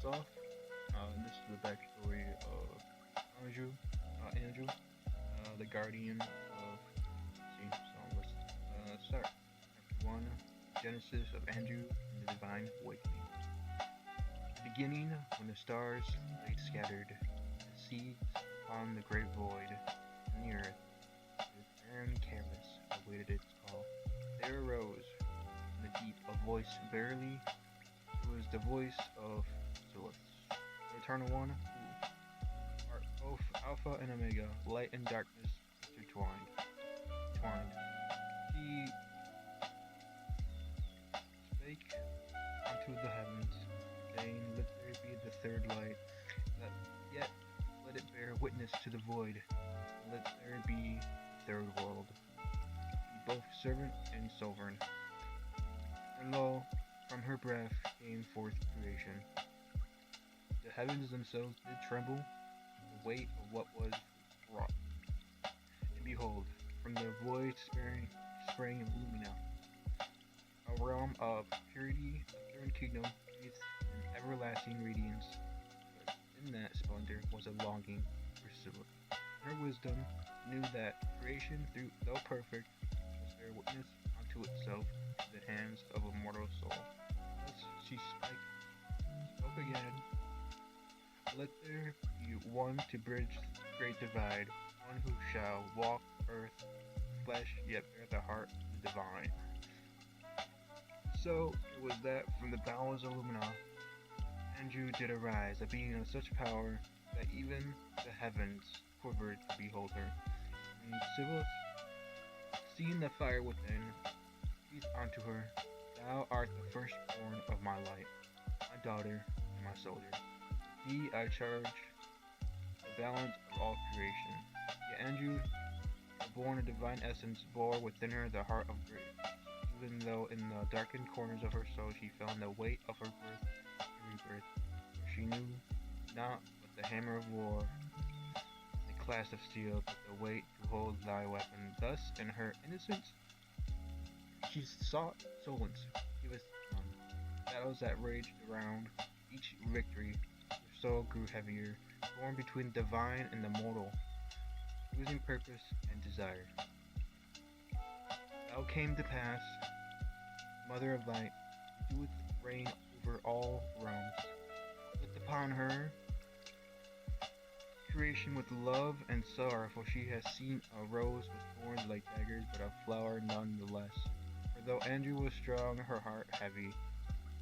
first off, this is the backstory of Anju, the guardian of sea. So let's start. Chapter 1, Genesis of Anju and the Divine Awakening. Beginning, when the stars lay scattered, the seeds upon the great void, and the earth, with barren careless, awaited its call. There arose from the deep a voice barely. It was the voice of Zulith, the Eternal One, who art both Alpha and Omega, light and darkness intertwined. He spake unto the heavens, saying, Let there be the third light, yet let it bear witness to the void. Let there be the third world, be both servant and sovereign. And lo, from her breath came forth creation. The heavens themselves did tremble, the weight of what was wrought. And behold, from the void sprang Lumina, a realm of purity, a third kingdom, with an everlasting radiance. But in that splendor was a longing for Scylla. Her wisdom knew that creation, though perfect, must bear witness unto itself to the hands of a mortal soul. Thus she spoke again. Let there be one to bridge the great divide, one who shall walk earth, flesh, yet bear the heart of the divine. So it was that from the bowels of Lumina, Anju did arise, a being of such power that even the heavens quivered to behold her. And Sibyl, seeing the fire within, breathed unto her, Thou art the firstborn of my light, my daughter and my soldier. Thee I charge the balance of all creation. Yet Anju, born a divine essence, bore within her the heart of grace. Even though in the darkened corners of her soul she felt the weight of her birth and rebirth, for she knew not but the hammer of war, the clasp of steel, but the weight to hold thy weapon. Thus, in her innocence, she sought solace. Give us battles that raged around each victory. Her soul grew heavier, torn between the divine and the mortal, losing purpose and desire. Thou came to pass, Mother of Light, who doeth reign over all realms. Looked upon her creation with love and sorrow, for she has seen a rose with thorns like daggers, but a flower nonetheless. For though Anju was strong, her heart heavy,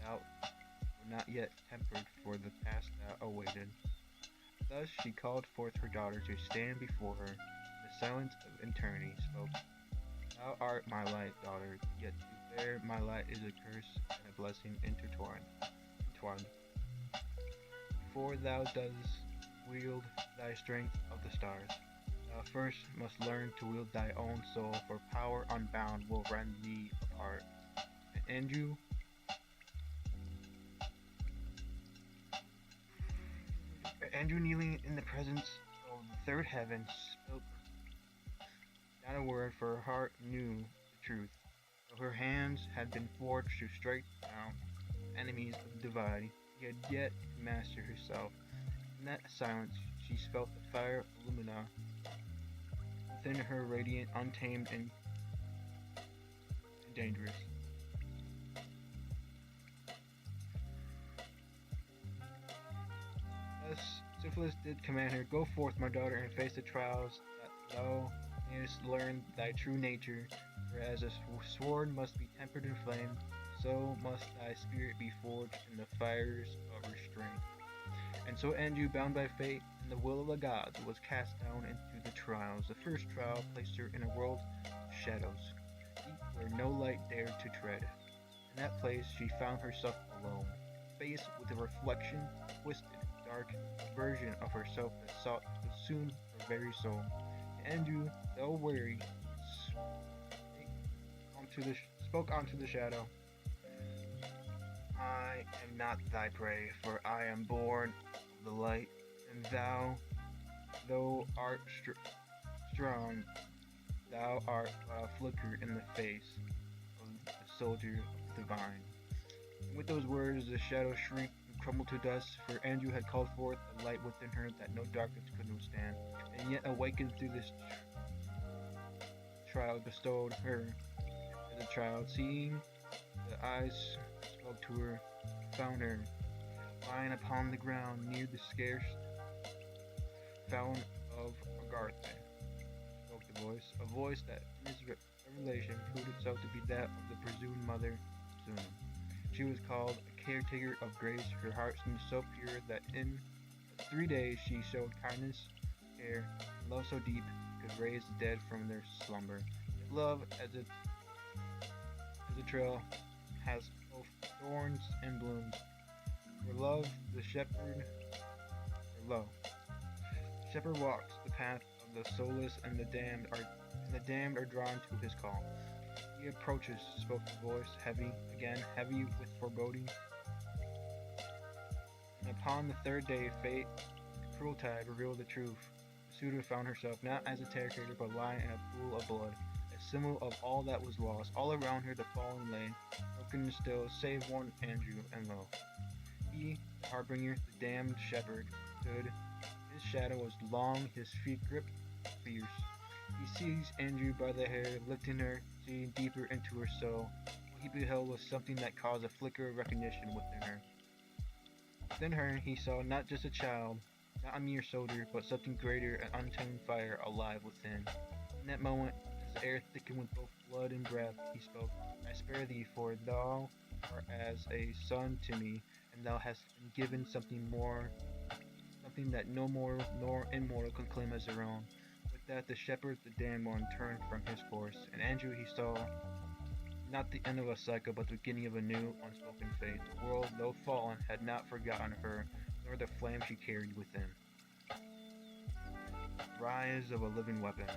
doubt were not yet tempered for the task that awaited. Thus she called forth her daughter to stand before her. In the silence of eternity spoke, Thou art my light, daughter, yet to bear my light is a curse and a blessing entwined. Before thou dost wield thy strength of the stars, thou first must learn to wield thy own soul, for power unbound will rend thee apart. And Anju, kneeling in the presence of the third heaven, spoke not a word, for her heart knew the truth. Though her hands had been forged to strike down enemies of the divine, she had yet to master herself. In that silence, she felt the fire of Lumina within her, radiant, untamed, and dangerous. Thus, Syphilis did command her, Go forth, my daughter, and face the trials, that thou mayest learn thy true nature. For as a sword must be tempered in flame, so must thy spirit be forged in the fires of restraint. And so Anju, bound by fate and the will of the gods, was cast down into the trials. The first trial placed her in a world of shadows, deep where no light dared to tread. In that place she found herself alone, faced with a reflection, twisted, dark version of herself that sought to consume her very soul. Anju, though weary, spoke onto the shadow. I am not thy prey, for I am born of the light, and thou art strong, thou art a flicker in the face of the soldier of the divine. And with those words, the shadow shrieked and crumbled to dust, for Anju had called forth a light within her that no darkness could withstand, and yet awakened through this trial bestowed her as a child. Seeing the eyes spoke to her, found her lying upon the ground near the scarce fountain of Agartha. Spoke the voice, a voice that in its revelation proved itself to be that of the presumed mother, Suna. She was called a caretaker of grace. Her heart seemed so pure that in 3 days she showed kindness, care, and love so deep it could raise the dead from their slumber. Yet love, as a trail, has both thorns and blooms. For love, the shepherd, or lo, shepherd walks the path of the soulless, and the damned are drawn to his call. He approaches, spoke the voice, heavy, again heavy with foreboding. And upon the third day, fate, the cruel tide, revealed the truth. The suitor found herself not as a caretaker, but lying in a pool of blood, a symbol of all that was lost. All around her the fallen lay, broken and still, save one Anju, and lo, he, the harbinger, the damned shepherd, stood. His shadow was long, his feet gripped fierce. He seized Andrew by the hair, lifting her, seeing deeper into her soul. What he beheld was something that caused a flicker of recognition within her. Within her, he saw not just a child, not a mere soldier, but something greater, an untamed fire alive within. In that moment, as the air thickened with both blood and breath, he spoke, I spare thee, for thou art as a son to me, and thou hast been given something more, something that no mortal nor immortal can claim as their own. With that, the shepherd, the damned one, turned from his course, and Andrew he saw not the end of a cycle, but the beginning of a new, unspoken fate. The world, though fallen, had not forgotten her, nor the flame she carried within. Rise of a living weapon.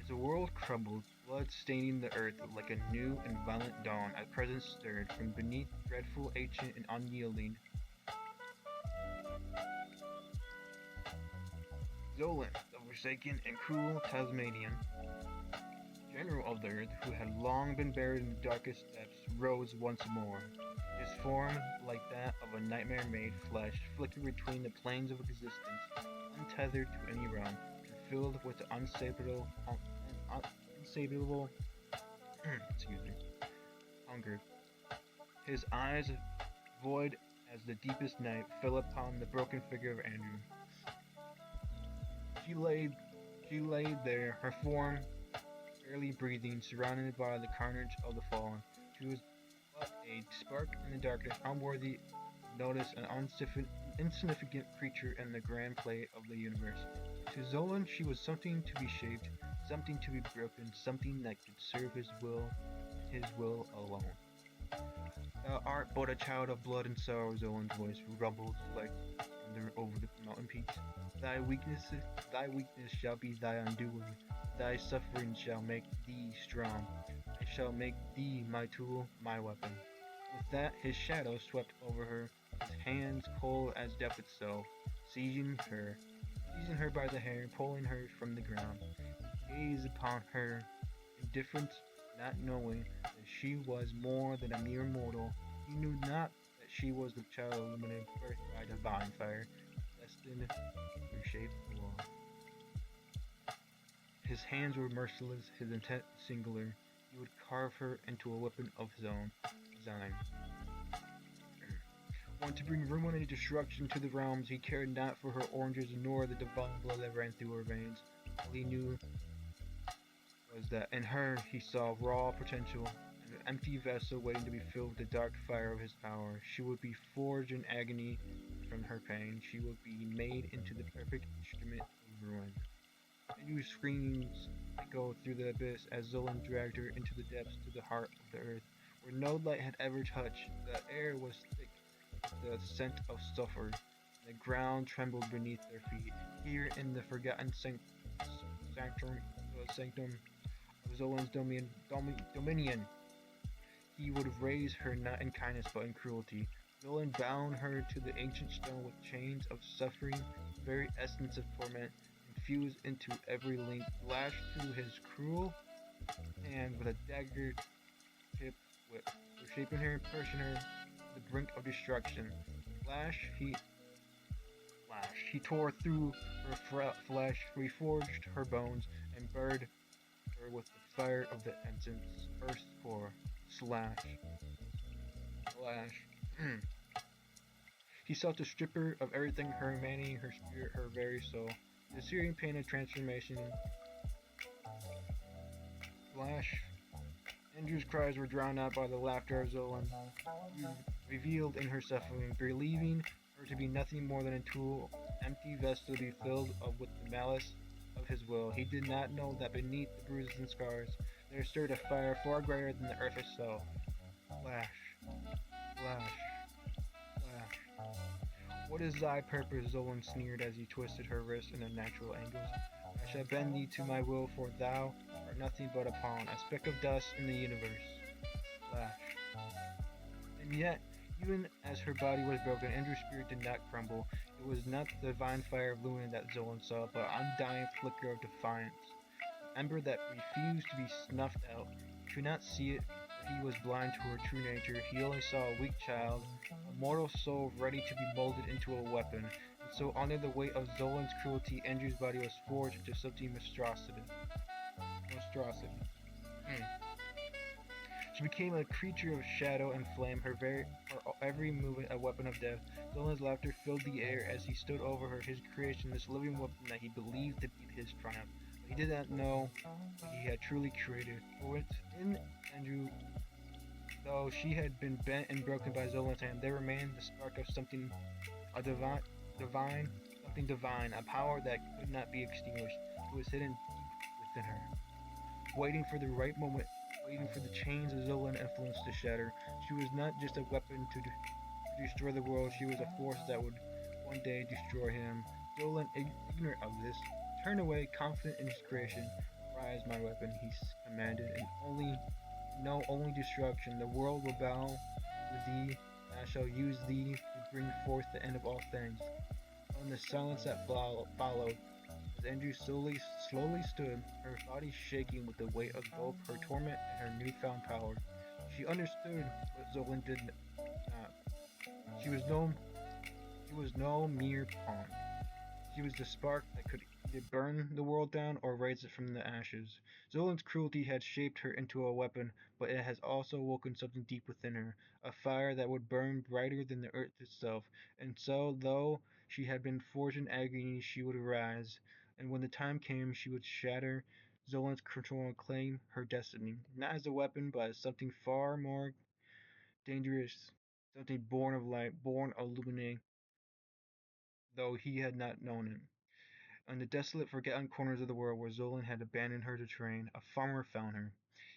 As the world crumbled, blood staining the earth like a new and violent dawn, a presence stirred from beneath, dreadful, ancient, and unyielding. Zolan, the forsaken and cruel Tasmanian, general of the earth, who had long been buried in the darkest depths, rose once more. His form, like that of a nightmare-made flesh, flickered between the planes of existence, untethered to any realm, and filled with the unsatiable hunger. His eyes, void as the deepest night, fell upon the broken figure of Andrew. She lay there, her form barely breathing, surrounded by the carnage of the fallen. She was but a spark in the darkness, unworthy of notice, an insignificant creature in the grand play of the universe. To Zolan, she was something to be shaped, something to be broken, something that could serve his will, and his will alone. Thou art but a child of blood and sorrow, Zolan's voice rumbled like thunder over the mountain peaks. Thy weakness shall be thy undoing. Thy suffering shall make thee strong. I shall make thee my tool, my weapon. With that, his shadow swept over her, his hands cold as death itself, seizing her by the hair, pulling her from the ground. He gazed upon her, indifferent, not knowing that she was more than a mere mortal. He knew not that she was the child illuminated birth by divine fire, destined to reshape the world. His hands were merciless, his intent singular. He would carve her into a weapon of his own design. One to bring ruin and destruction to the realms. He cared not for her oranges nor the divine blood that ran through her veins. All he knew was that in her he saw raw potential, an empty vessel waiting to be filled with the dark fire of his power. She would be forged in agony from her pain. She would be made into the perfect instrument of ruin. New screams echoed through the abyss as Zolan dragged her into the depths to the heart of the earth, where no light had ever touched. The air was thick with the scent of sulfur, and the ground trembled beneath their feet. Here in the forgotten sanctum of Zolan's dominion, he would raise her not in kindness but in cruelty. Zolan bound her to the ancient stone with chains of suffering, the very essence of torment, infused into every link, lashed through his cruel hand with a dagger tip whip, reshaping her and pushing her to the brink of destruction. Lash, he Lash. He tore through her flesh, reforged her bones, and burned her with the fire of the ensign's first core. Slash. Slash. He sought to strip her of everything, her humanity, her spirit, her very soul. The searing pain of transformation. Slash. Andrew's cries were drowned out by the laughter of Zolan, revealed in her suffering, believing her to be nothing more than a tool, empty vessel to be filled up with the malice of his will. He did not know that beneath the bruises and scars there stirred a fire far greater than the earth itself. Flash, flash, flash. What is thy purpose? Zolan sneered as he twisted her wrist in unnatural angles. I shall bend thee to my will, for thou art nothing but a pawn, a speck of dust in the universe. Flash. And yet, even as her body was broken, Andrew's spirit did not crumble. It was not the divine fire of Luna that Zolan saw, but an undying flicker of defiance. An ember that refused to be snuffed out. He could not see it, for he was blind to her true nature. He only saw a weak child, a mortal soul ready to be molded into a weapon. And so, under the weight of Zolan's cruelty, Andrew's body was forged into something monstrosity. Monstrosity. Mm. She became a creature of shadow and flame, her every movement a weapon of death. Zolan's laughter filled the air as he stood over her, his creation, this living weapon that he believed to be his triumph. But he did not know what he had truly created. For within Andrew, though she had been bent and broken by Zolan's hand, there remained the spark of something divine, something divine, a power that could not be extinguished. It was hidden deep within her, waiting for the right moment, waiting for the chains of Zolan influence to shatter. She was not just a weapon to destroy the world, she was a force that would one day destroy him. Zolan, ignorant of this, turned away, confident in his creation. Rise, my weapon, he commanded, and only destruction. The world will bow to thee, and I shall use thee to bring forth the end of all things. In the silence that followed, as Andrew slowly stood, her body shaking with the weight of both her torment and her newfound power, she understood what Zolan did not. She was no she was no mere pawn. She was the spark that could either burn the world down or raise it from the ashes. Zolan's cruelty had shaped her into a weapon, but it has also awoken something deep within her, a fire that would burn brighter than the earth itself. And so, though she had been forged in agony, she would arise, and when the time came, she would shatter Zolan's control and claim her destiny, not as a weapon, but as something far more dangerous, something born of light, born illuminating, though he had not known it. In the desolate, forgotten corners of the world where Zolan had abandoned her to train, a farmer found her.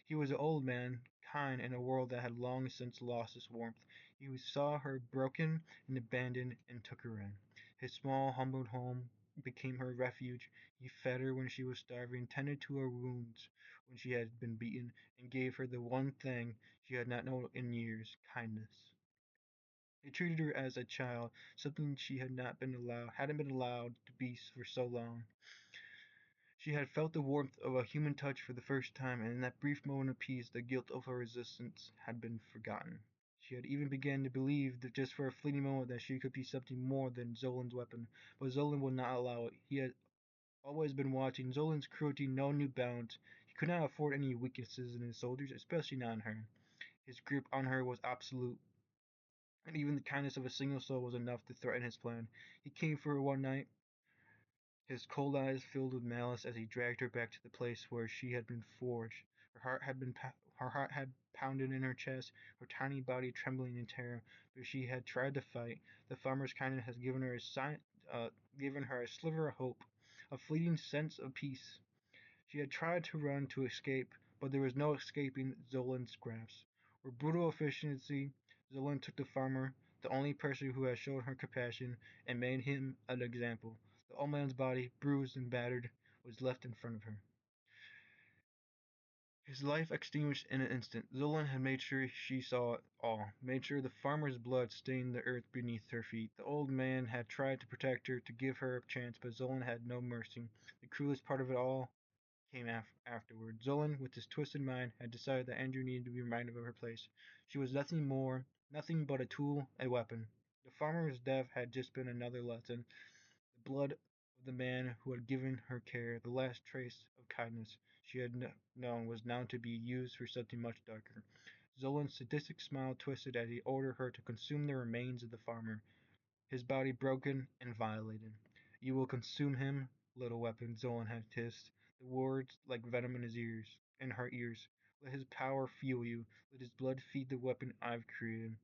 He was an old man, kind in a world that had long since lost its warmth. He saw her broken and abandoned and took her in. His small, humble home became her refuge. He fed her when she was starving, tended to her wounds when she had been beaten, and gave her the one thing she had not known in years, kindness. He treated her as a child, something she hadn't been allowed to be for so long. She had felt the warmth of a human touch for the first time, and in that brief moment of peace, the guilt of her resistance had been forgotten. She had even begun to believe that just for a fleeting moment that she could be something more than Zolan's weapon, but Zolan would not allow it. He had always been watching. Zolan's cruelty no new bounds. He could not afford any weaknesses in his soldiers, especially not in her. His grip on her was absolute, and even the kindness of a single soul was enough to threaten his plan. He came for her one night, his cold eyes filled with malice as he dragged her back to the place where she had been forged. Her heart had pounded in her chest, her tiny body trembling in terror, but she had tried to fight. The farmer's kindness had given her a sliver of hope, a fleeting sense of peace. She had tried to run, to escape, but there was no escaping Zolan's grasp. With brutal efficiency, Zolan took the farmer, the only person who had shown her compassion, and made him an example. The old man's body, bruised and battered, was left in front of her. His life extinguished in an instant. Zolan had made sure she saw it all, made sure the farmer's blood stained the earth beneath her feet. The old man had tried to protect her, to give her a chance, but Zolan had no mercy. The cruelest part of it all came afterward. Zolan, with his twisted mind, had decided that Andrew needed to be reminded of her place. She was nothing more, nothing but a tool, a weapon. The farmer's death had just been another lesson. The blood of the man who had given her care, the last trace of kindness she had known, was now to be used for something much darker. Zolan's sadistic smile twisted as he ordered her to consume the remains of the farmer, his body broken and violated. "You will consume him, little weapon," Zolan had hissed, the words like venom in her ears. "Let his power fuel you. Let his blood feed the weapon I've created."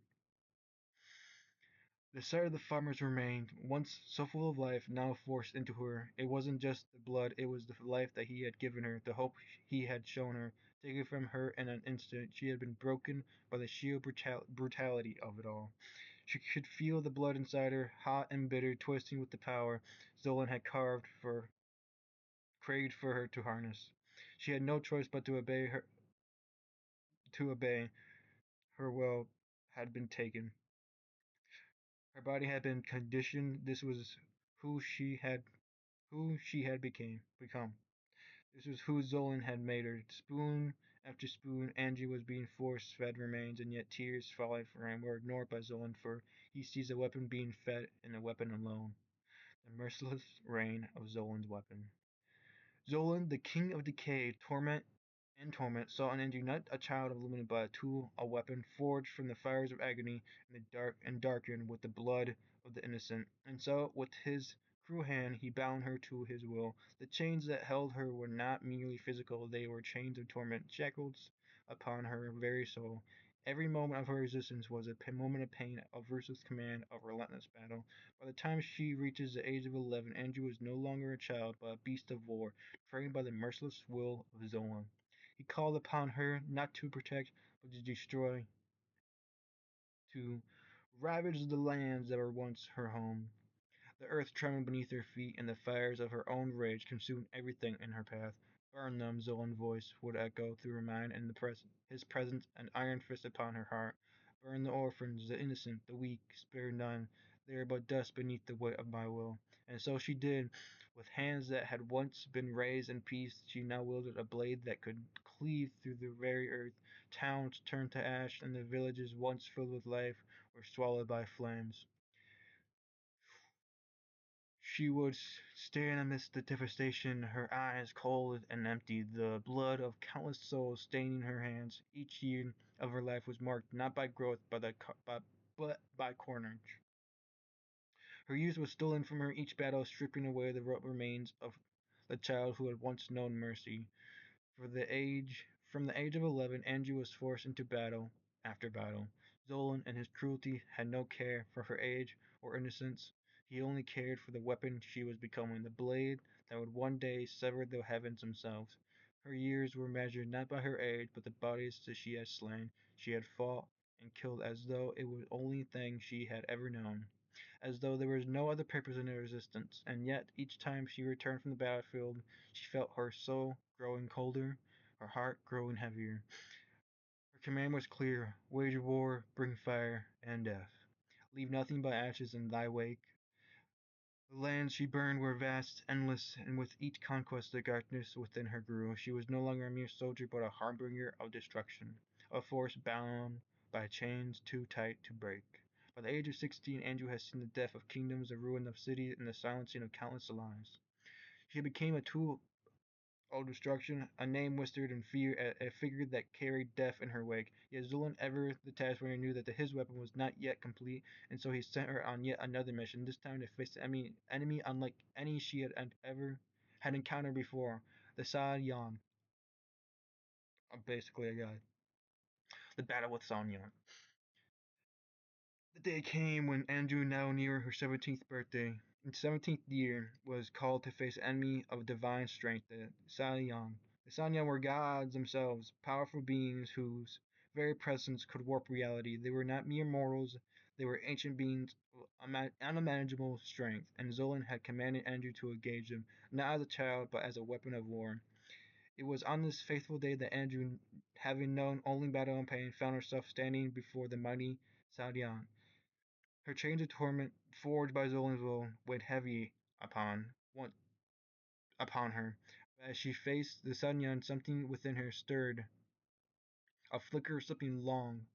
The sight of the farmer's remains, once so full of life, now forced into her. It wasn't just the blood, it was the life that he had given her, the hope he had shown her. Taken from her in an instant, she had been broken by the sheer brutality of it all. She could feel the blood inside her, hot and bitter, twisting with the power Zolan had craved for her to harness. She had no choice but to obey. Her will had been taken. Her body had been conditioned. This was who she had become. This was who Zolan had made her. Spoon after spoon, Angie was being force fed remains, and yet tears falling from him were ignored by Zolan, for he sees a weapon being fed and a weapon alone. The merciless reign of Zolan's weapon. Zolan, the king of decay, torment, saw in Anju not a child illuminated by a tool, a weapon forged from the fires of agony in the dark and darkened with the blood of the innocent. And so, with his cruel hand, he bound her to his will. The chains that held her were not merely physical, they were chains of torment, shackles upon her very soul. Every moment of her existence was a moment of pain, of ruthless command, of relentless battle. By the time she reaches the age of 11, Andrew is no longer a child, but a beast of war, trained by the merciless will of Zolan. He called upon her not to protect, but to destroy, to ravage the lands that were once her home. The earth trembled beneath her feet, and the fires of her own rage consumed everything in her path. "Burn them," Zolan's voice would echo through her mind, and his presence an iron fist upon her heart. "Burn the orphans, the innocent, the weak, spare none. They are but dust beneath the weight of my will." And so she did. With hands that had once been raised in peace, she now wielded a blade that could cleave through the very earth. Towns turned to ash, and the villages once filled with life were swallowed by flames. She would stand amidst the devastation, her eyes cold and empty, the blood of countless souls staining her hands. Each year of her life was marked not by growth, but by carnage. Her youth was stolen from her, each battle stripping away the remains of the child who had once known mercy. From the age of 11, Andrew was forced into battle after battle. Zolan, in his cruelty, had no care for her age or innocence. He only cared for the weapon she was becoming, the blade that would one day sever the heavens themselves. Her years were measured not by her age, but the bodies that she had slain. She had fought and killed as though it was the only thing she had ever known, as though there was no other purpose in her existence. And yet, each time she returned from the battlefield, she felt her soul growing colder, her heart growing heavier. Her command was clear: wage war, bring fire and death. Leave nothing but ashes in thy wake. The lands she burned were vast, endless, and with each conquest the darkness within her grew. She was no longer a mere soldier, but a harbinger of destruction, a force bound by chains too tight to break. By the age of 16, Andrew had seen the death of kingdoms, the ruin of cities, and the silencing of countless lives. She became a tool of destruction, a name whispered in fear, a figure that carried death in her wake. Yet Zulan, ever the taskmaster, knew that his weapon was not yet complete, and so he sent her on yet another mission, this time to face an enemy unlike any she had ever had encountered before, the Sa Yan, basically a guy. The battle with Sa Yan. The day came when Anju, now near her 17th birthday, in 17th year, was called to face an enemy of divine strength, the Saiyan. The Saiyan were gods themselves, powerful beings whose very presence could warp reality. They were not mere mortals, they were ancient beings of unmanageable strength, and Zolan had commanded Andrew to engage them, not as a child, but as a weapon of war. It was on this fateful day that Andrew, having known only battle and pain, found herself standing before the mighty Saiyan. Her chains of torment, forged by Zolan's will, weighed heavy upon her. But as she faced the Sunyan, something within her stirred, a flicker of something long,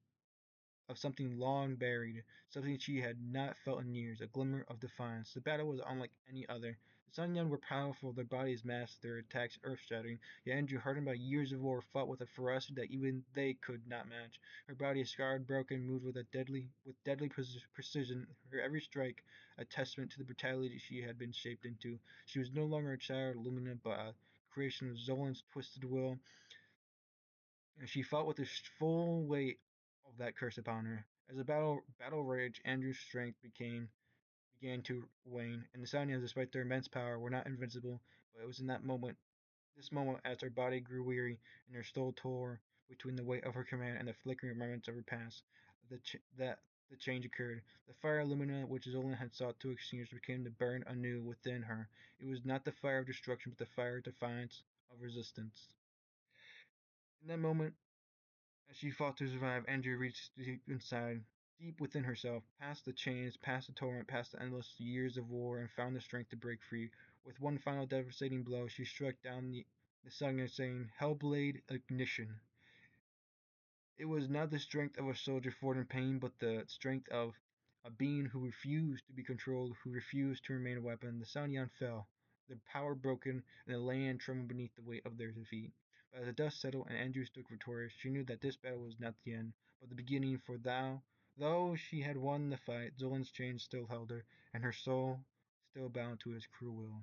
of something long buried, something she had not felt in years, a glimmer of defiance. The battle was unlike any other. The Sun were powerful, their bodies massive, their attacks earth-shattering. Yet Andrew, hardened by years of war, fought with a ferocity that even they could not match. Her body, scarred, broken, moved with deadly precision. Her every strike, a testament to the brutality she had been shaped into. She was no longer a child of Lumina, but a creation of Zolan's twisted will, and she fought with the full weight of that curse upon her. As the battle raged, Andrew's strength began to wane, and the Sanyans, despite their immense power, were not invincible. But it was in this moment, as her body grew weary and her soul tore between the weight of her command and the flickering remnants of her past, that the change occurred. The fire illumina which Zolan had sought to extinguish became to burn anew within her. It was not the fire of destruction, but the fire of defiance, of resistance. In that moment, as she fought to survive, Andrea reached deep inside, deep within herself, past the chains, past the torment, past the endless years of war, and found the strength to break free. With one final devastating blow, she struck down the sun, saying, Hellblade Ignition. It was not the strength of a soldier fought in pain, but the strength of a being who refused to be controlled, who refused to remain a weapon. The Sanyan fell, their power broken, and the land trembled beneath the weight of their defeat. But as the dust settled and Andrew stood victorious, she knew that this battle was not the end, but the beginning, for though she had won the fight, Zolan's chains still held her, and her soul still bound to his cruel will.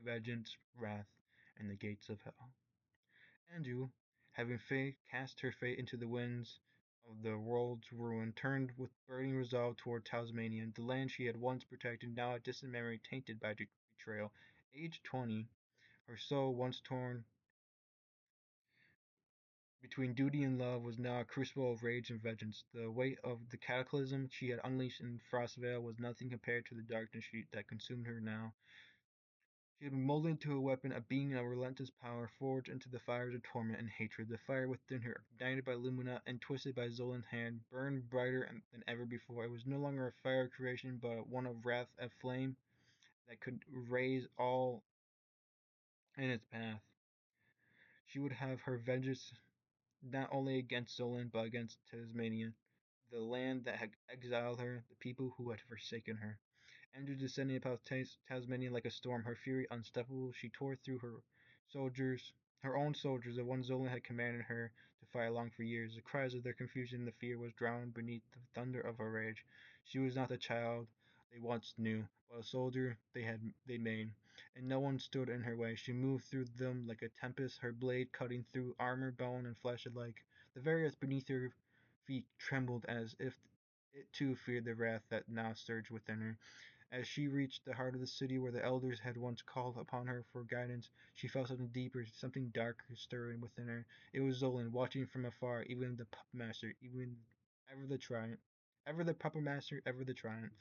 Vengeance, wrath, and the gates of hell. Anju, having cast her fate into the winds of the world's ruin, turned with burning resolve toward Tasmania, the land she had once protected, now a distant memory tainted by betrayal. Aged 20, her soul, once torn between duty and love, was now a crucible of rage and vengeance. The weight of the cataclysm she had unleashed in Frostvale was nothing compared to the darkness that consumed her now. She had been molded into a weapon, a being of relentless power, forged into the fires of torment and hatred. The fire within her, ignited by Lumina and twisted by Zolan's hand, burned brighter than ever before. It was no longer a fire of creation, but one of wrath, a flame that could raise all in its path. She would have her vengeance not only against Zolan, but against Tasmania, the land that had exiled her, the people who had forsaken her. Andrew descended upon Tasmania like a storm, her fury unstoppable. She tore through her own soldiers, the ones Zolan had commanded her to fight along for years. The cries of their confusion and the fear was drowned beneath the thunder of her rage. She was not the child they once knew, but a soldier they made, and no one stood in her way. She moved through them like a tempest, her blade cutting through armor, bone, and flesh alike. The very earth beneath her feet trembled as if it too feared the wrath that now surged within her. As she reached the heart of the city where the elders had once called upon her for guidance, she felt something deeper, something darker stirring within her. It was Zolan, watching from afar, even the puppet master, even ever the triumph. Ever the puppet master, ever the triumph.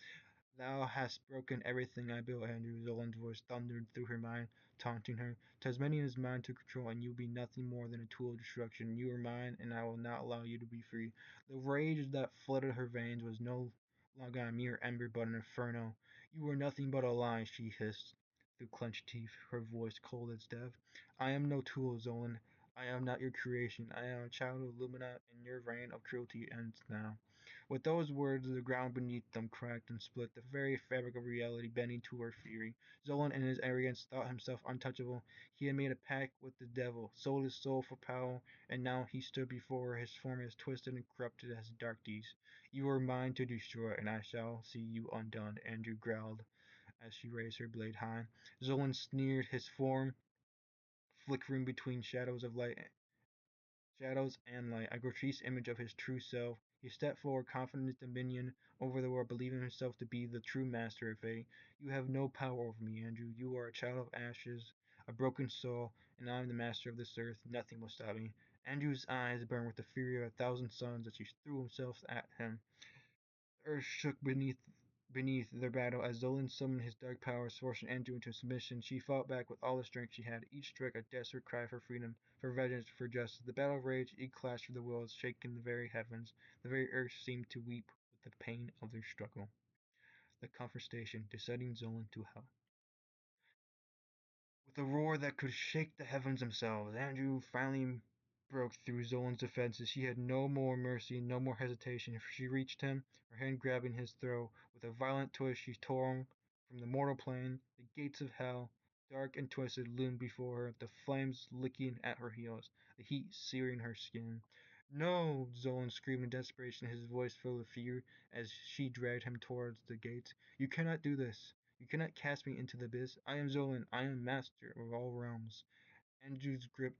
Thou hast broken everything I built, Andrew. Zolan's voice thundered through her mind, taunting her. Tasmanian is mine to control, and you will be nothing more than a tool of destruction. You are mine, and I will not allow you to be free. The rage that flooded her veins was no longer a mere ember, but an inferno. You are nothing but a lie, she hissed through clenched teeth, her voice cold as death. I am no tool, Zolan. I am not your creation. I am a child of Lumina, and your reign of cruelty ends now. With those words, the ground beneath them cracked and split, the very fabric of reality bending to her fury. Zolan, in his arrogance, thought himself untouchable. He had made a pact with the devil, sold his soul for power, and now he stood before her, his form as twisted and corrupted as dark deeds. You are mine to destroy, and I shall see you undone, Andrew growled as she raised her blade high. Zolan sneered, his form flickering between shadows and light, a grotesque image of his true self. He stepped forward, confident in his dominion over the world, believing himself to be the true master of fate. You have no power over me, Andrew. You are a child of ashes, a broken soul, and I am the master of this earth. Nothing will stop me. Andrew's eyes burned with the fury of a thousand suns as he threw himself at him. The earth shook beneath their battle as Zolan summoned his dark powers, forcing Andrew into submission. She fought back with all the strength she had, each stroke a desperate cry for freedom, for vengeance, for justice. The battle raged, each clash of the worlds, shaking the very heavens. The very earth seemed to weep with the pain of their struggle. The confrontation, descending Zolan to hell. With a roar that could shake the heavens themselves, Andrew finally broke through Zolan's defenses. She had no more mercy, no more hesitation. She reached him, her hand grabbing his throat. With a violent twist, she tore him from the mortal plane. The gates of hell, dark and twisted, loomed before her, the flames licking at her heels, the heat searing her skin. No! Zolan screamed in desperation, his voice filled with fear as she dragged him towards the gates. You cannot do this. You cannot cast me into the abyss. I am Zolan. I am master of all realms. Andrew's grip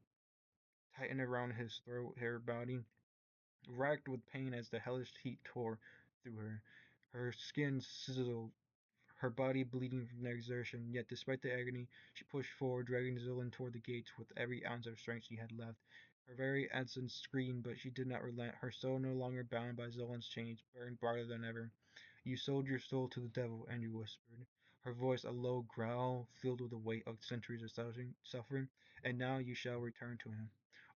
tightened around his throat, her body racked with pain as the hellish heat tore through her. Her skin sizzled, her body bleeding from the exertion, yet despite the agony, she pushed forward, dragging Zolan toward the gates with every ounce of strength she had left. Her very essence screamed, but she did not relent. Her soul, no longer bound by Zolan's chains, burned brighter than ever. You sold your soul to the devil, Andrew whispered, her voice a low growl filled with the weight of centuries of suffering, and now you shall return to him.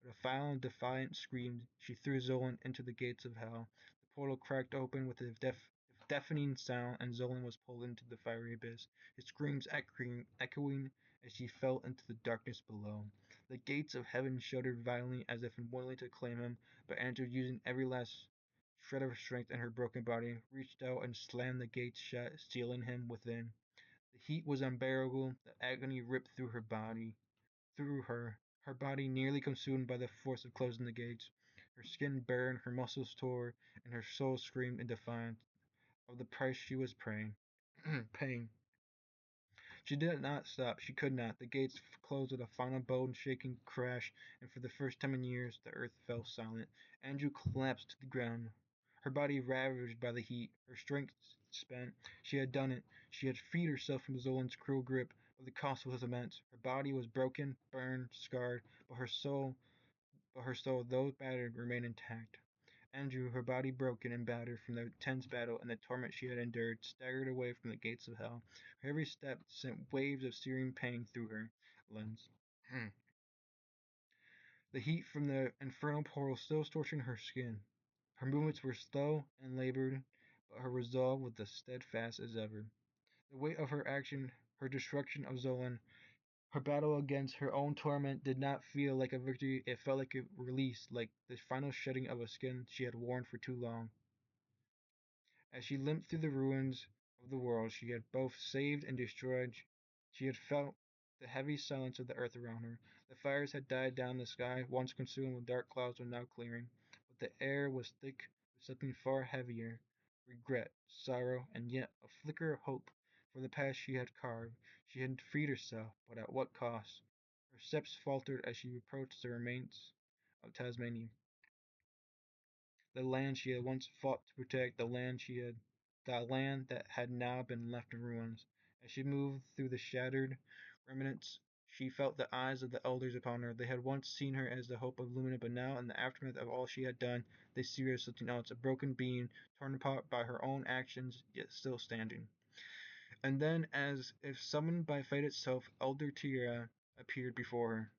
With a final defiant scream, she threw Zolan into the gates of hell. The portal cracked open with a deafening sound, and Zolan was pulled into the fiery abyss, his screams echoing as she fell into the darkness below. The gates of heaven shuddered violently as if unwilling to claim him, but Andrew, using every last shred of strength in her broken body, reached out and slammed the gates shut, sealing him within. The heat was unbearable, the agony ripped through her body, through her body nearly consumed by the force of closing the gates. Her skin burned, her muscles tore, and her soul screamed in defiance of the price she was paying. She did not stop. She could not. The gates closed with a final bone-shaking crash, and for the first time in years, the earth fell silent. Andrew collapsed to the ground, her body ravaged by the heat, her strength spent. She had done it. She had freed herself from Zolan's cruel grip, but the cost was immense. Her body was broken, burned, scarred, but her soul, though battered, remained intact. Andrew, her body broken and battered from the intense battle and the torment she had endured, staggered away from the gates of hell. Her every step sent waves of searing pain through her limbs. The heat from the infernal portal still scorching her skin. Her movements were slow and labored, but her resolve was as steadfast as ever. The weight of her action, her destruction of Zolan, her battle against her own torment did not feel like a victory, it felt like a release, like the final shedding of a skin she had worn for too long. As she limped through the ruins of the world she had both saved and destroyed, she had felt the heavy silence of the earth around her. The fires had died down, the sky, once consumed with dark clouds, was now clearing, but the air was thick with something far heavier, regret, sorrow, and yet a flicker of hope for the past she had carved. She had freed herself, but at what cost? Her steps faltered as she approached the remains of Tasmania, the land she had once fought to protect, the land that had now been left in ruins. As she moved through the shattered remnants, she felt the eyes of the elders upon her. They had once seen her as the hope of Lumina, but now, in the aftermath of all she had done, they see her as something else, a broken being, torn apart by her own actions, yet still standing. And then, as if summoned by fate itself, Elder Tira appeared before her.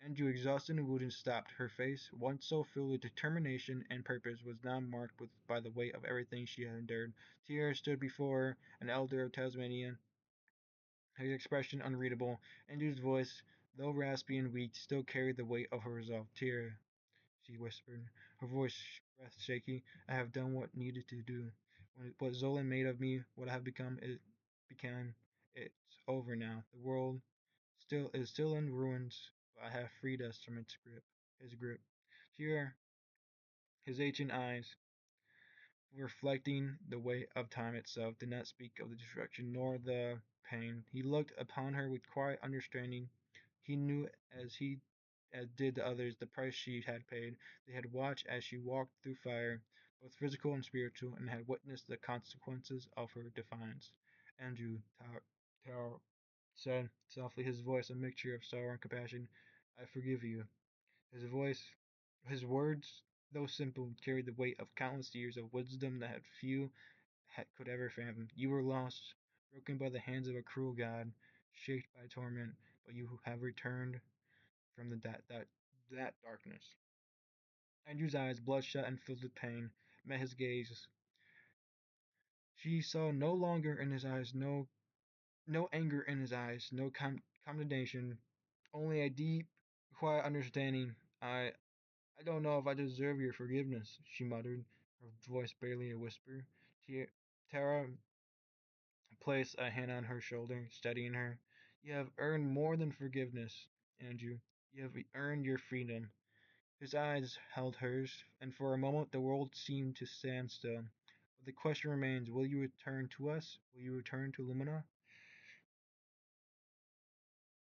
Andrew, exhausted and wounded, stopped. Her face, once so filled with determination and purpose, was now marked by the weight of everything she had endured. Tierra stood before her, an elder of Tasmania, his expression unreadable. Andrew's voice, though raspy and weak, still carried the weight of her resolve. Tierra, she whispered, her voice breath shaky, I have done what needed to do. What Zolan made of me, what I have become, it became. It's over now. The world still in ruins, but I have freed us from its grip. His grip. Here, his ancient eyes, reflecting the weight of time itself, did not speak of the destruction nor the pain. He looked upon her with quiet understanding. He knew as did the others the price she had paid. They had watched as she walked through fire, both physical and spiritual, and had witnessed the consequences of her defiance. Andrew Tower said softly, his voice a mixture of sorrow and compassion, I forgive you. His voice, his words, though simple, carried the weight of countless years of wisdom that could ever fathom. You were lost, broken by the hands of a cruel God, shaped by torment, but you have returned from that darkness. Andrew's eyes, bloodshot and filled with pain, met his gaze. She saw no longer in his eyes, no anger in his eyes, no condemnation, only a deep, quiet understanding. I don't know if I deserve your forgiveness, she muttered, her voice barely a whisper. Tara placed a hand on her shoulder, steadying her. You have earned more than forgiveness, Andrew. You have earned your freedom. His eyes held hers, and for a moment the world seemed to stand still. But the question remains, will you return to us? Will you return to Lumina?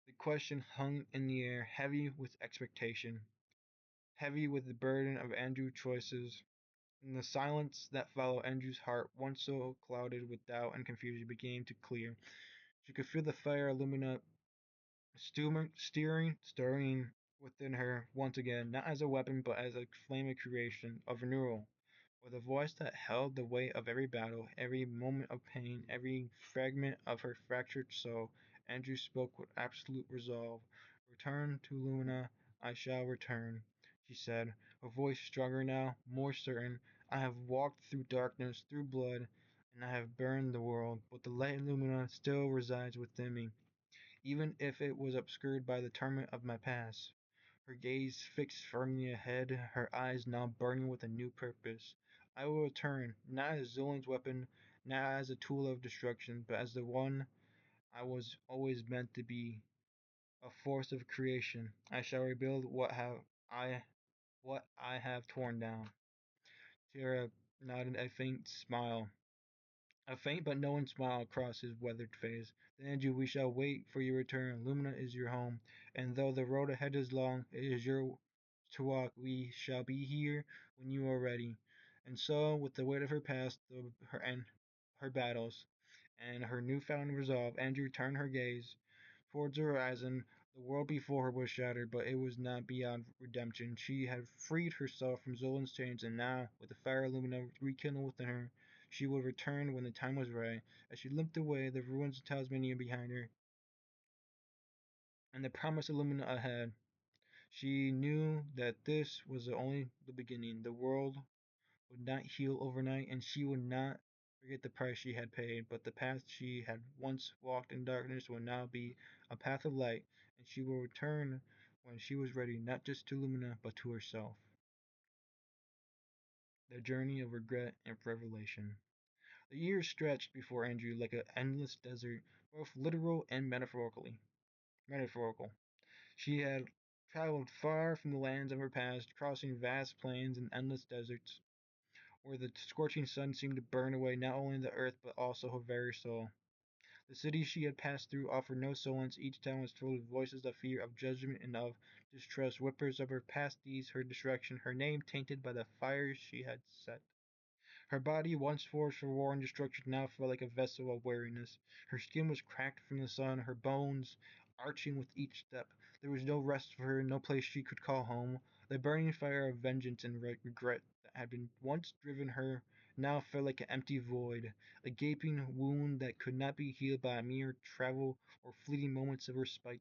The question hung in the air, heavy with expectation, heavy with the burden of Andrew's choices. In the silence that followed, Andrew's heart, once so clouded with doubt and confusion, began to clear. She could feel the fire illuminate, stirring within her once again, not as a weapon, but as a flame of creation, of renewal. With a voice that held the weight of every battle, every moment of pain, every fragment of her fractured soul, Andrew spoke with absolute resolve. Return to Luna, I shall return, she said, her voice stronger now, more certain. I have walked through darkness, through blood, and I have burned the world, but the light Lumina still resides within me, even if it was obscured by the torment of my past. Her gaze fixed firmly ahead, her eyes now burning with a new purpose. I will return, not as Zolan's weapon, not as a tool of destruction, but as the one I was always meant to be, a force of creation. I shall rebuild I what I have torn down. Tara nodded a faint smile. A faint but knowing smile crossed his weathered face. Then, Andrew, we shall wait for your return. Lumina is your home, and though the road ahead is long, it is yours to walk. We shall be here when you are ready. And so, with the weight of her past, her battles, and her newfound resolve, Andrew turned her gaze towards the horizon. The world before her was shattered, but it was not beyond redemption. She had freed herself from Zolan's chains, and now, with the fire Lumina rekindled within her, she would return when the time was right. As she limped away, the ruins of Tasmania behind her, and the promise of Lumina ahead, she knew that this was only the beginning. The world would not heal overnight, and she would not forget the price she had paid. But the path she had once walked in darkness would now be a path of light, and she will return when she was ready, not just to Lumina, but to herself. The journey of regret and revelation. The years stretched before Andrew like an endless desert, both literal and metaphorical. She had traveled far from the lands of her past, crossing vast plains and endless deserts, where the scorching sun seemed to burn away not only the earth but also her very soul. The cities she had passed through offered no solace. Each town was filled with voices of fear, of judgment, and of distrust, whispers of her past deeds, her destruction, her name tainted by the fires she had set. Her body, once forged for war and destruction, now felt like a vessel of weariness. Her skin was cracked from the sun, her bones arching with each step. There was no rest for her, no place she could call home. The burning fire of vengeance and regret that had been once driven her now felt like an empty void, a gaping wound that could not be healed by a mere travel or fleeting moments of respite.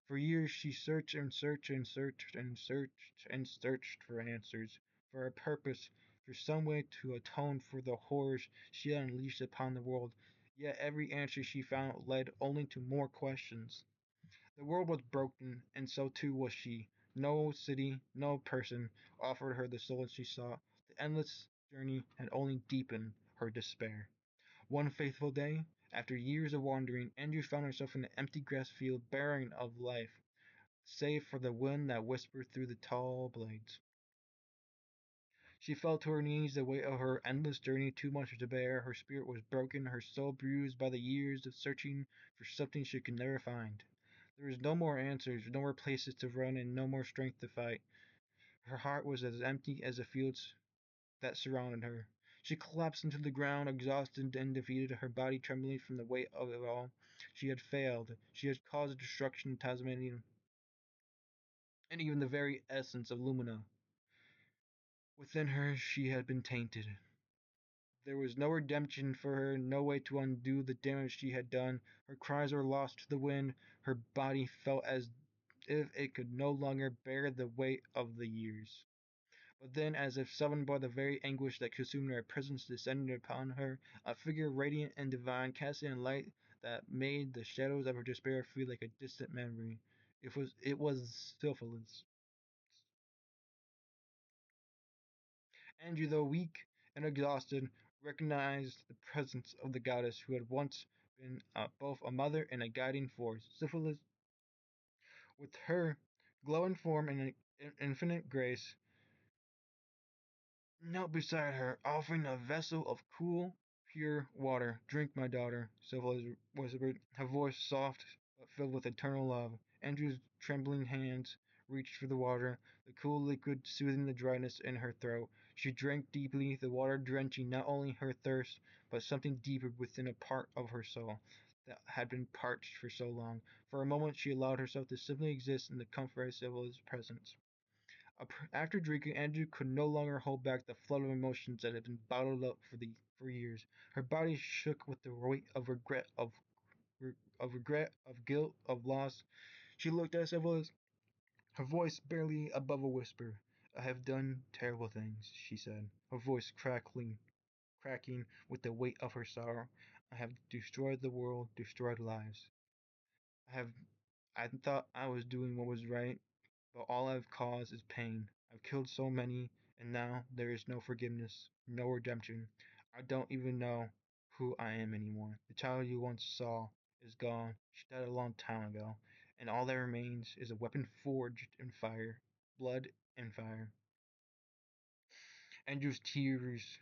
For years she searched and searched and searched and searched and searched for answers, for a purpose, for some way to atone for the horrors she had unleashed upon the world. Yet every answer she found led only to more questions. The world was broken, and so too was she. No city, no person offered her the solace she sought. The endless journey had only deepened her despair. One faithful day, after years of wandering, Andrew found herself in an empty grass field barren of life, save for the wind that whispered through the tall blades. She fell to her knees, the weight of her endless journey too much to bear. Her spirit was broken, her soul bruised by the years of searching for something she could never find. There was no more answers, no more places to run, and no more strength to fight. Her heart was as empty as the fields that surrounded her. She collapsed into the ground, exhausted and defeated, her body trembling from the weight of it all. She had failed. She had caused the destruction of Tasmania, and even the very essence of Lumina. Within her she had been tainted. There was no redemption for her, no way to undo the damage she had done. Her cries were lost to the wind. Her body felt as if it could no longer bear the weight of the years. But then, as if summoned by the very anguish that consumed her, a presence descended upon her, a figure radiant and divine, casting a light that made the shadows of her despair feel like a distant memory. It was Syphilis. Anju, though weak and exhausted, recognized the presence of the goddess who had once been both a mother and a guiding force. Syphilis, with her glowing form and infinite grace, knelt beside her, offering a vessel of cool, pure water. Drink, my daughter, Sylvia whispered, her voice soft but filled with eternal love. Andrew's trembling hands reached for the water, the cool liquid soothing the dryness in her throat. She drank deeply, the water drenching not only her thirst, but something deeper within a part of her soul that had been parched for so long. For a moment she allowed herself to simply exist in the comfort of Sylvia's presence. After drinking, Andrew could no longer hold back the flood of emotions that had been bottled up for years. Her body shook with the weight of regret, of guilt, of loss. She looked at Syphilis, her voice barely above a whisper. "I have done terrible things," she said, her voice cracking with the weight of her sorrow. "I have destroyed the world, destroyed lives. I have I thought I was doing what was right, but all I've caused is pain. I've killed so many, and now there is no forgiveness, no redemption. I don't even know who I am anymore. The child you once saw is gone. She died a long time ago, and all that remains is a weapon forged in fire, blood and fire." Andrew's tears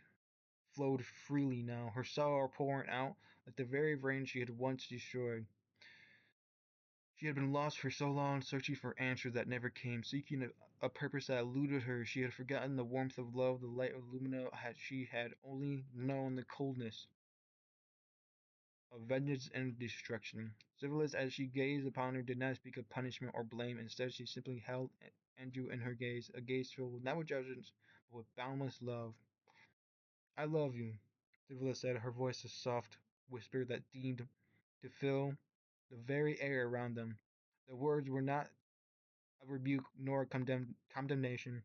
flowed freely now, her sorrow pouring out like the very rain she had once destroyed. She had been lost for so long, searching for answers that never came, seeking a purpose that eluded her. She had forgotten the warmth of love, the light of Lumina. She had only known the coldness of vengeance and destruction. Civilized as she gazed upon her, did not speak of punishment or blame. Instead, she simply held Andrew in her gaze, a gaze filled not with judgments, but with boundless love. "I love you," Civilized said, her voice a soft whisper that seemed to fill the very air around them. The words were not a rebuke nor a condemnation,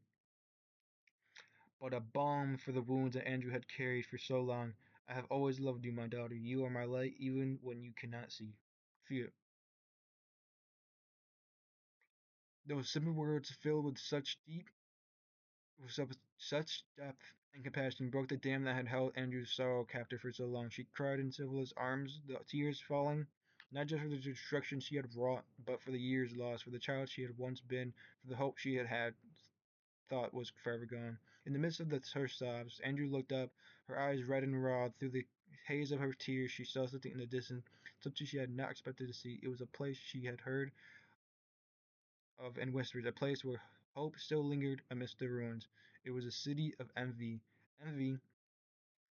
but a balm for the wounds that Andrew had carried for so long. "I have always loved you, my daughter. You are my light, even when you cannot see. Feel." Those simple words, filled with such depth and compassion, broke the dam that had held Andrew's sorrow captive for so long. She cried in Sylvia's arms, the tears falling, not just for the destruction she had wrought, but for the years lost, for the child she had once been, for the hope she had thought was forever gone. In the midst of her sobs, Andrew looked up, her eyes red and raw. Through the haze of her tears, she saw something in the distance, something she had not expected to see. It was a place she had heard of in whispers, a place where hope still lingered amidst the ruins. It was a city of envy. Envy,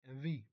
envy.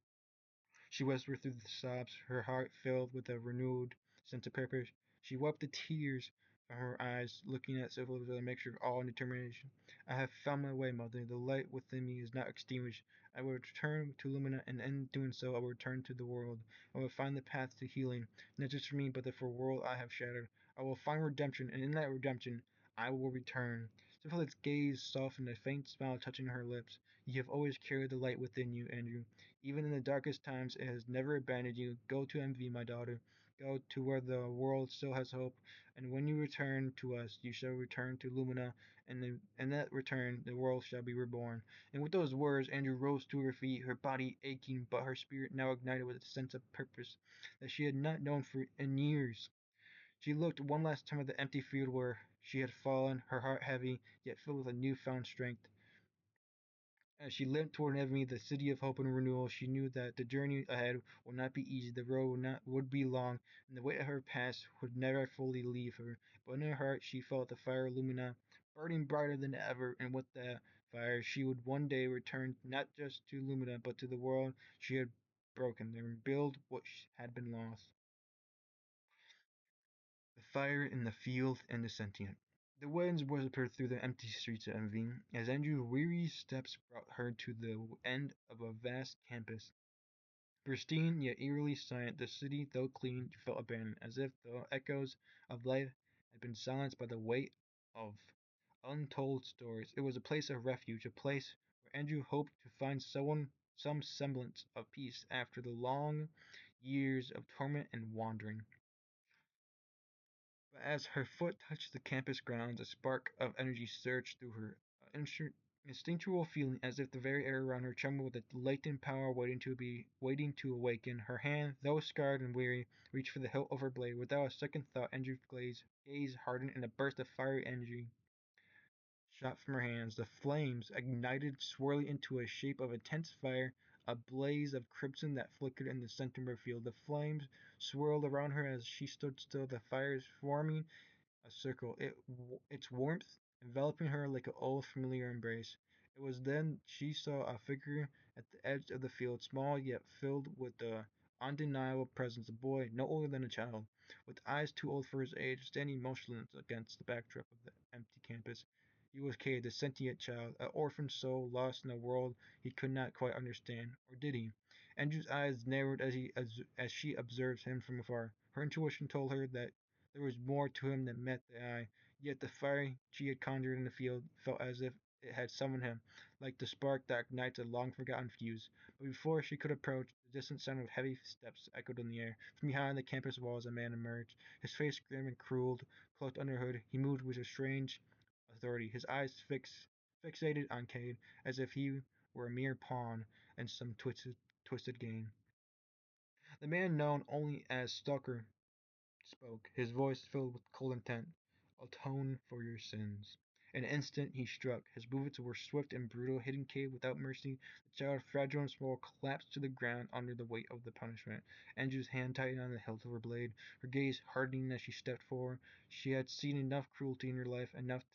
She whispered through the sobs, her heart filled with a renewed sense of purpose. She wiped the tears from her eyes, looking at Sylvia with a mixture of awe and determination. "I have found my way, mother. The light within me is not extinguished. I will return to Lumina, and in doing so I will return to the world. I will find the path to healing, not just for me, but for the world I have shattered. I will find redemption, and in that redemption I will return." Sylvia's gaze softened, a faint smile touching her lips. "You have always carried the light within you, Andrew. Even in the darkest times, it has never abandoned you. Go to envy, my daughter. Go to where the world still has hope. And when you return to us, you shall return to Lumina, and in that return, the world shall be reborn." And with those words, Andrew rose to her feet, her body aching, but her spirit now ignited with a sense of purpose that she had not known for in years. She looked one last time at the empty field where she had fallen, her heart heavy, yet filled with a new-found strength. As she limped toward Evie, the city of hope and renewal, she knew that the journey ahead would not be easy, the road would be long, and the weight of her past would never fully leave her. But in her heart she felt the fire Lumina burning brighter than ever, and with that fire she would one day return not just to Lumina, but to the world she had broken, and rebuild what had been lost. The fire in the field and the sentient. The winds whispered through the empty streets of Envy as Andrew's weary steps brought her to the end of a vast campus. Pristine yet eerily silent, the city, though clean, felt abandoned, as if the echoes of life had been silenced by the weight of untold stories. It was a place of refuge, a place where Andrew hoped to find some semblance of peace after the long years of torment and wandering. But as her foot touched the campus grounds, a spark of energy surged through her. instinctual feeling as if the very air around her trembled with a latent power waiting to awaken. Her hand, though scarred and weary, reached for the hilt of her blade. Without a second thought, Andrew's gaze hardened in a burst of fiery energy shot from her hands. The flames ignited, swirling into a shape of intense fire, a blaze of crimson that flickered in the center of her field. The flames swirled around her as she stood still, the fires forming a circle, its warmth enveloping her like an old familiar embrace. It was then she saw a figure at the edge of the field, small yet filled with the undeniable presence, a boy no older than a child, with eyes too old for his age, standing motionless against the backdrop of the empty campus. He was Cade, the sentient child, an orphan soul lost in a world he could not quite understand. Or did he? Andrew's eyes narrowed as she observed him from afar. Her intuition told her that there was more to him than met the eye, yet the fire she had conjured in the field felt as if it had summoned him, like the spark that ignites a long forgotten fuse. But before she could approach, the distant sound of heavy steps echoed in the air. From behind the campus walls a man emerged, his face grim and cruel, cloaked under a hood. He moved with a strange authority, his eyes fixated on Cade, as if he were a mere pawn in some twisted game. The man known only as Stalker spoke, his voice filled with cold intent. "Atone for your sins." In an instant he struck. His movements were swift and brutal, hitting Cade without mercy. The child, fragile and small, collapsed to the ground under the weight of the punishment. Andrew's hand tightened on the hilt of her blade, her gaze hardening as she stepped forward. She had seen enough cruelty in her life, enough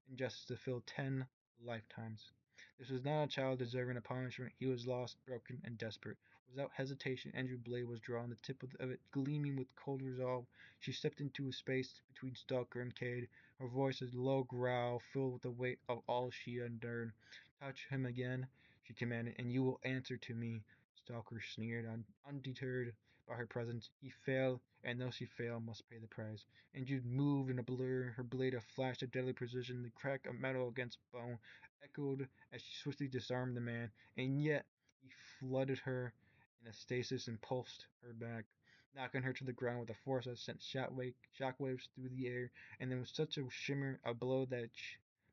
injustice to fill 10 lifetimes. This was not a child deserving of punishment. He was lost, broken, and desperate. Without hesitation, Andrew's blade was drawn, the tip of it gleaming with cold resolve. She stepped into a space between Stalker and Cade, her voice a low growl filled with the weight of all she had endured. "Touch him again," she commanded, "and you will answer to me." Stalker sneered, undeterred by her presence. He failed, and those who fail must pay the price. Andrew moved in a blur, her blade a flash of deadly precision. The crack of metal against bone echoed as she swiftly disarmed the man, and yet he flooded her in a stasis and pulsed her back, knocking her to the ground with a force that sent shockwaves through the air, and then with such a shimmer, a blow that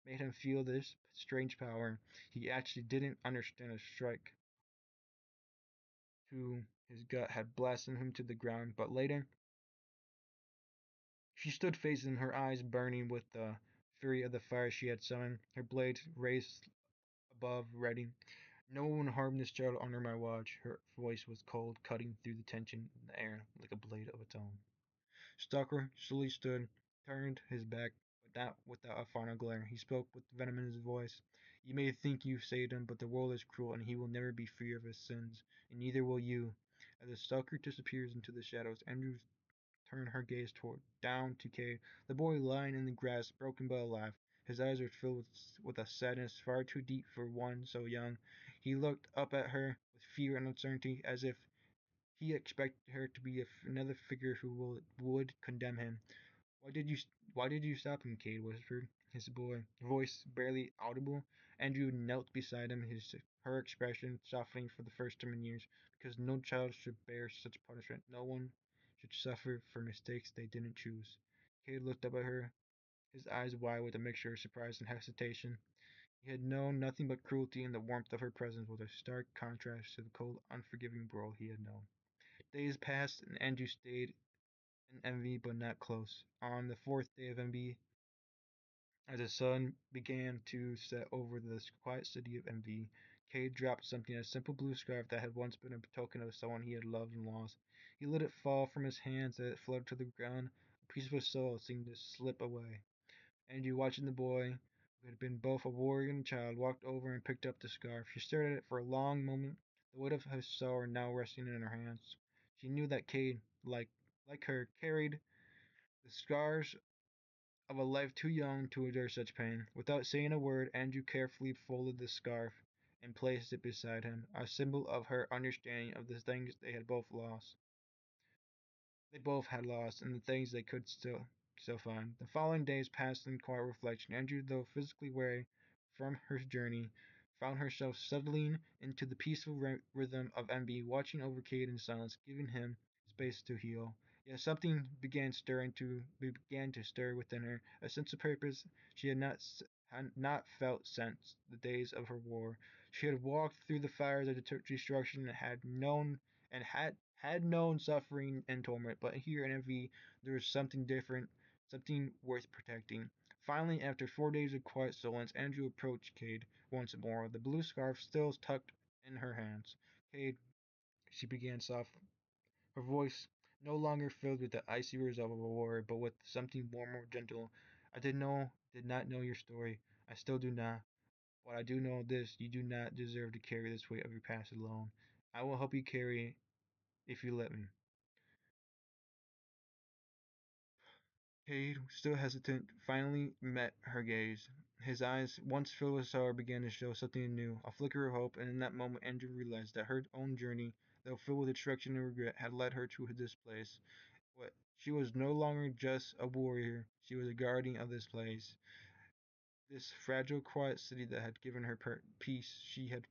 made him feel this strange power. He actually didn't understand a strike to his gut had blasted him to the ground, but later she stood facing him, her eyes burning with the fury of the fire she had summoned, her blade raised above, ready. "No one harmed this child under my watch." Her voice was cold, cutting through the tension in the air like a blade of its own. Stalker slowly stood, turned his back, but not without a final glare. He spoke with venom in his voice. "You may think you've saved him, but the world is cruel, and he will never be free of his sins, and neither will you." As the stalker disappears into the shadows, Andrew turned her gaze down to Cade, the boy lying in the grass, broken but alive. His eyes were filled with a sadness far too deep for one so young. He looked up at her with fear and uncertainty, as if he expected her to be another figure who would condemn him. "Why did you why did you stop him?" Cade whispered, his voice barely audible. Andrew knelt beside him, her expression softening for the first time in years. "Because no child should bear such punishment. No one should suffer for mistakes they didn't choose." Cade looked up at her, his eyes wide with a mixture of surprise and hesitation. He had known nothing but cruelty, and the warmth of her presence was a stark contrast to the cold, unforgiving world he had known. Days passed, and Andrew stayed in envy, but not close. On the fourth day of envy, as the sun began to set over the quiet city of envy, Cade dropped something, a simple blue scarf that had once been a token of someone he had loved and lost. He let it fall from his hands as it fluttered to the ground. A piece of his soul seemed to slip away. Andrew, watching the boy, who had been both a warrior and a child, walked over and picked up the scarf. She stared at it for a long moment, the weight of his sorrow now resting in her hands. She knew that Cade, like her, carried the scars of a life too young to endure such pain. Without saying a word, Andrew carefully folded the scarf and placed it beside him, a symbol of her understanding of the things they both had lost, and the things they could still find. The following days passed in quiet reflection. Andrew, though physically weary from her journey, found herself settling into the peaceful rhythm of envy, watching over Cade in silence, giving him space to heal. Yet something began to stir within her, a sense of purpose she had not had not felt since the days of her war. She had walked through the fires of destruction and had known suffering and torment, but here in MV there was something different, something worth protecting. Finally, after 4 days of quiet silence, Andrew approached Cade once more, the blue scarf still tucked in her hands. Cade, she began softly, her voice no longer filled with the icy resolve of a warrior, but with something more gentle. Did not know your story. I still do not. But I do know this: you do not deserve to carry this weight of your past alone. I will help you carry it if you let me. Cade, still hesitant, finally met her gaze. His eyes, once filled with sorrow, began to show something new, a flicker of hope, and in that moment Andrew realized that her own journey, though filled with destruction and regret, had led her to this place. What she was no longer just a warrior, she was a guardian of this place. This fragile, quiet city that had given her peace, she had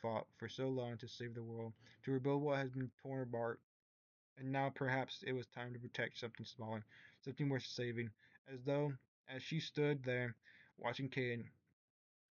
fought for so long to save the world, to rebuild what had been torn apart, and now perhaps it was time to protect something smaller, something worth saving. As she stood there, watching Cain,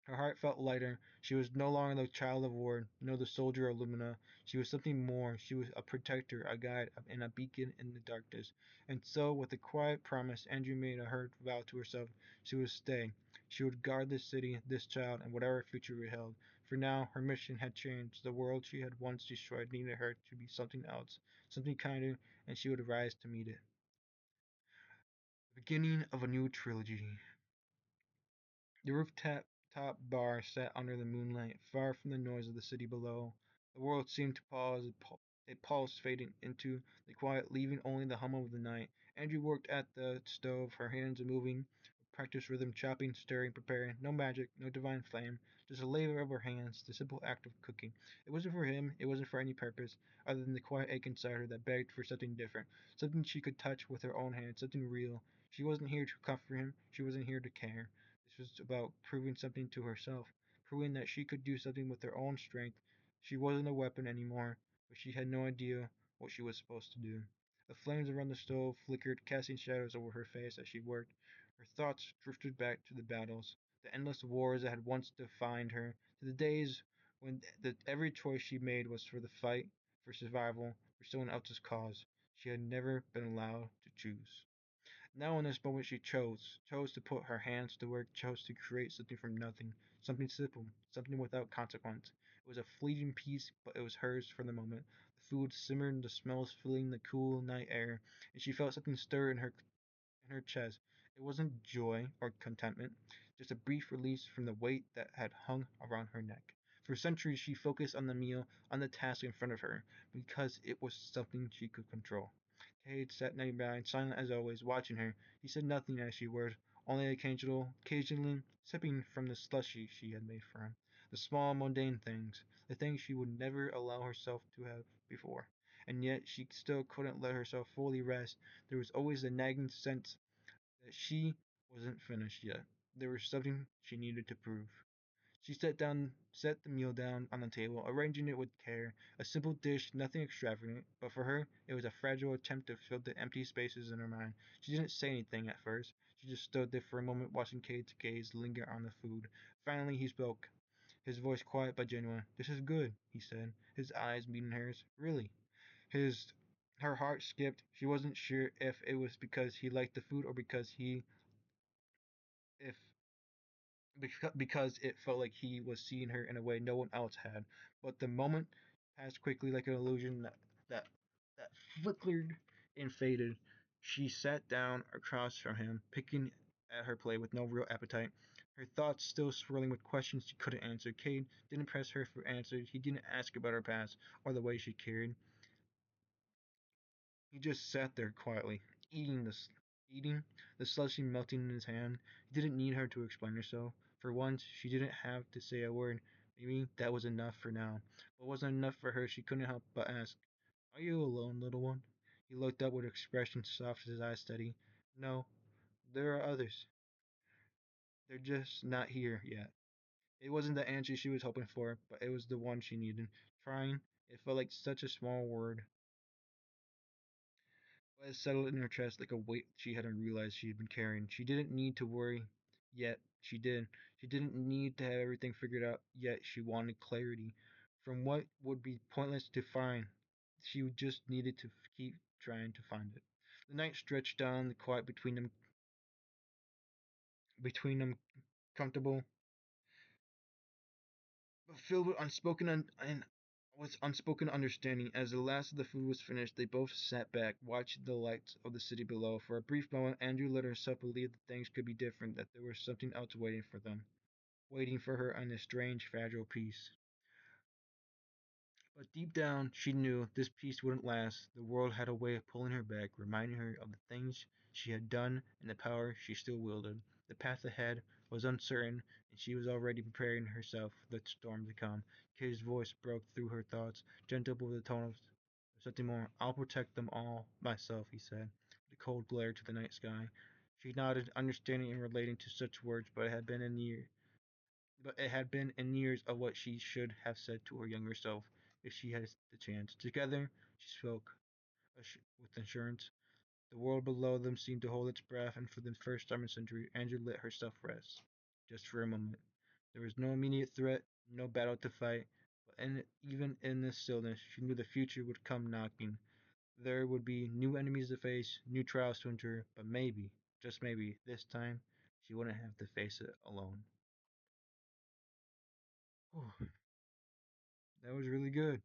her heart felt lighter. She was no longer the child of war, no the soldier of Lumina. She was something more. She was a protector, a guide, and a beacon in the darkness. And so, with a quiet promise, Andrew made a hard vow to herself. She would stay. She would guard this city, this child, and whatever future it held. For now, her mission had changed. The world she had once destroyed needed her to be something else, something kinder, and she would rise to meet it. The beginning of a new trilogy. The rooftop bar sat under the moonlight, far from the noise of the city below. The world seemed to pause, it paused, fading into the quiet, leaving only the hum of the night. Andrew worked at the stove, her hands moving, with practiced rhythm, chopping, stirring, preparing. No magic, no divine flame, just a labor of her hands, the simple act of cooking. It wasn't for him, it wasn't for any purpose, other than the quiet ache inside her that begged for something different, something she could touch with her own hands, something real. She wasn't here to comfort him, she wasn't here to care. This was about proving something to herself, proving that she could do something with her own strength. She wasn't a weapon anymore, but she had no idea what she was supposed to do. The flames around the stove flickered, casting shadows over her face as she worked. Her thoughts drifted back to the battles, the endless wars that had once defined her, to the days when every choice she made was for the fight, for survival, for someone else's cause. She had never been allowed to choose. Now in this moment she chose to put her hands to work, chose to create something from nothing, something simple, something without consequence. It was a fleeting piece, but it was hers for the moment. The food simmered, the smells filling the cool night air, and she felt something stir in her chest. It wasn't joy or contentment, just a brief release from the weight that had hung around her neck. For centuries she focused on the meal, on the task in front of her, because it was something she could control. Cade sat nearby, silent as always, watching her. He said nothing as she worked, only occasionally sipping from the slushy she had made for him. The small, mundane things, the things she would never allow herself to have before. And yet she still couldn't let herself fully rest. There was always the nagging sense that she wasn't finished yet. There was something she needed to prove. She set the meal down on the table, arranging it with care. A simple dish, nothing extravagant, but for her it was a fragile attempt to fill the empty spaces in her mind. She didn't say anything at first. She just stood there for a moment, watching Kate's gaze linger on the food. Finally, he spoke, his voice quiet but genuine. "This is good," he said, his eyes meeting hers. "Really?" His Her heart skipped. She wasn't sure if it was because he liked the food or if because it felt like he was seeing her in a way no one else had. But the moment passed quickly like an illusion that, that flickered and faded. She sat down across from him, picking at her plate with no real appetite, her thoughts still swirling with questions she couldn't answer. Cade didn't press her for answers. He didn't ask about her past or the way she cared. He just sat there quietly, eating, the slushy melting in his hand. He didn't need her to explain herself. For once, she didn't have to say a word. Maybe that was enough for now. What wasn't enough for her, she couldn't help but ask, "Are you alone, little one?" He looked up with an expression soft as his eyes steady. "No, there are others. They're just not here yet." It wasn't the answer she was hoping for, but it was the one she needed. Trying, it felt like such a small word, but it settled in her chest like a weight she hadn't realized she had been carrying. She didn't need to worry yet. She did. She didn't need to have everything figured out yet. She wanted clarity from what would be pointless to find. She just needed to keep trying to find it. The night stretched down, the quiet between them comfortable, but filled with unspoken understanding. As the last of the food was finished, they both sat back, watching the lights of the city below. For a brief moment, Andrew let herself believe that things could be different, that there was something else waiting for them, waiting for her in a strange, fragile peace. But deep down, she knew this peace wouldn't last. The world had a way of pulling her back, reminding her of the things she had done and the power she still wielded. The path ahead was uncertain, and she was already preparing herself for the storm to come. Kay's voice broke through her thoughts, gentle but with the tone of something more. "I'll protect them all myself," he said, with a cold glare to the night sky. She nodded, understanding and relating to such words, but it had been in years of what she should have said to her younger self if she had the chance. Together, she spoke with assurance. The world below them seemed to hold its breath, and for the first time in a century, Andrew let herself rest. Just for a moment. There was no immediate threat, no battle to fight, but even in this stillness, she knew the future would come knocking. There would be new enemies to face, new trials to endure, but maybe, just maybe, this time, she wouldn't have to face it alone. Whew, that was really good.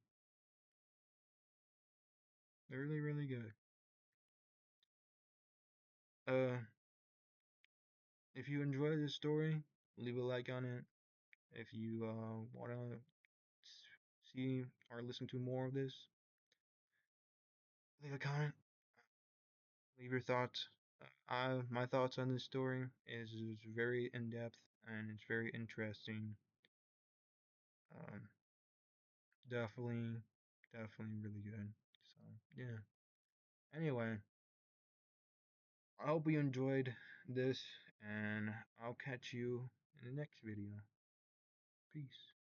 Really, really good. Uh, if you enjoyed this story, leave a like on it. If you want to see or listen to more of this, leave a comment. Leave your thoughts. My thoughts on this story is very in depth and it's very interesting. Um, definitely, definitely really good. So yeah. Anyway, I hope you enjoyed this, and I'll catch you in the next video. Peace.